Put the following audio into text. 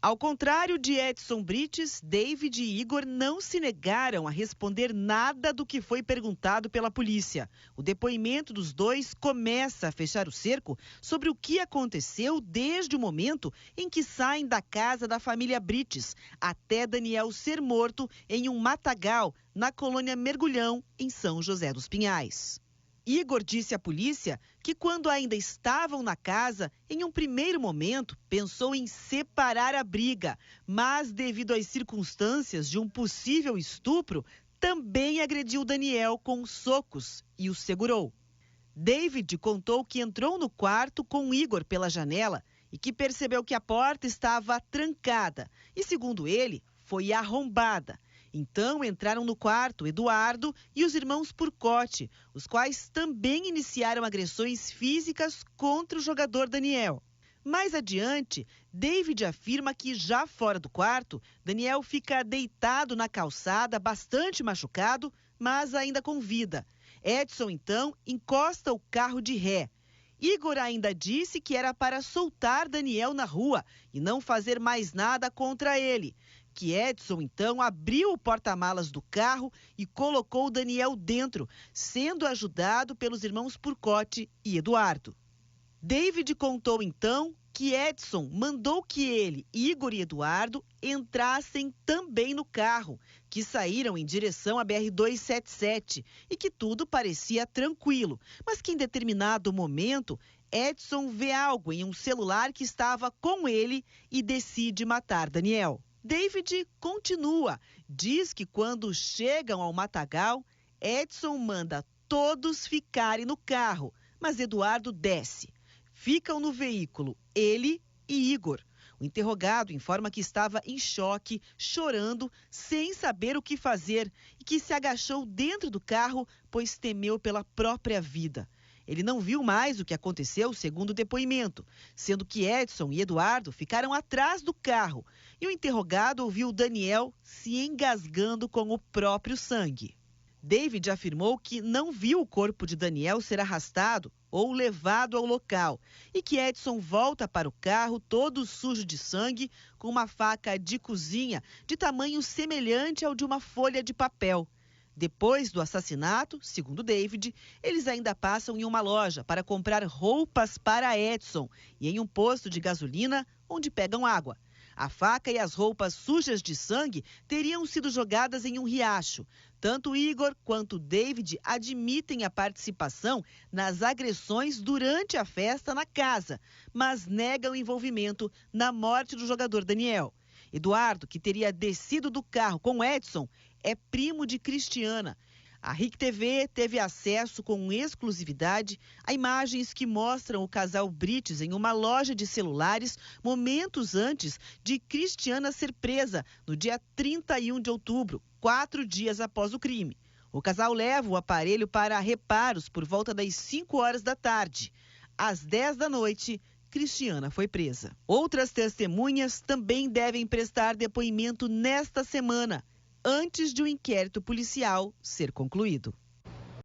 Ao contrário de Edson Brites, David e Igor não se negaram a responder nada do que foi perguntado pela polícia. O depoimento dos dois começa a fechar o cerco sobre o que aconteceu desde o momento em que saem da casa da família Brites até Daniel ser morto em um matagal na colônia Mergulhão, em São José dos Pinhais. Igor disse à polícia que quando ainda estavam na casa, em um primeiro momento, pensou em separar a briga, mas devido às circunstâncias de um possível estupro, também agrediu Daniel com socos e o segurou. David contou que entrou no quarto com Igor pela janela e que percebeu que a porta estava trancada e, segundo ele, foi arrombada. Então entraram no quarto Eduardo e os irmãos Purcotti, os quais também iniciaram agressões físicas contra o jogador Daniel. Mais adiante, David afirma que já fora do quarto, Daniel fica deitado na calçada, bastante machucado, mas ainda com vida. Edson, então, encosta o carro de ré. Igor ainda disse que era para soltar Daniel na rua e não fazer mais nada contra ele. Que Edson, então, abriu o porta-malas do carro e colocou Daniel dentro, sendo ajudado pelos irmãos Purcotti e Eduardo. David contou, então, que Edson mandou que ele, Igor e Eduardo entrassem também no carro, que saíram em direção à BR-277 e que tudo parecia tranquilo, mas que em determinado momento Edson vê algo em um celular que estava com ele e decide matar Daniel. David continua, diz que quando chegam ao matagal, Edson manda todos ficarem no carro, mas Eduardo desce. Ficam no veículo ele e Igor. O interrogado informa que estava em choque, chorando, sem saber o que fazer e que se agachou dentro do carro, pois temeu pela própria vida. Ele não viu mais o que aconteceu, segundo o depoimento, sendo que Edson e Eduardo ficaram atrás do carro e o interrogado ouviu Daniel se engasgando com o próprio sangue. David afirmou que não viu o corpo de Daniel ser arrastado ou levado ao local e que Edson volta para o carro todo sujo de sangue com uma faca de cozinha de tamanho semelhante ao de uma folha de papel. Depois do assassinato, segundo David, eles ainda passam em uma loja para comprar roupas para Edson e em um posto de gasolina onde pegam água. A faca e as roupas sujas de sangue teriam sido jogadas em um riacho. Tanto Igor quanto David admitem a participação nas agressões durante a festa na casa, mas negam o envolvimento na morte do jogador Daniel. Eduardo, que teria descido do carro com Edson, é primo de Cristiana. A RIC TV teve acesso com exclusividade a imagens que mostram o casal Brites em uma loja de celulares momentos antes de Cristiana ser presa no dia 31 de outubro, 4 dias após o crime. O casal leva o aparelho para reparos por volta das 5 horas da tarde. Às 10 da noite, Cristiana foi presa. Outras testemunhas também devem prestar depoimento nesta semana, antes de o inquérito policial ser concluído.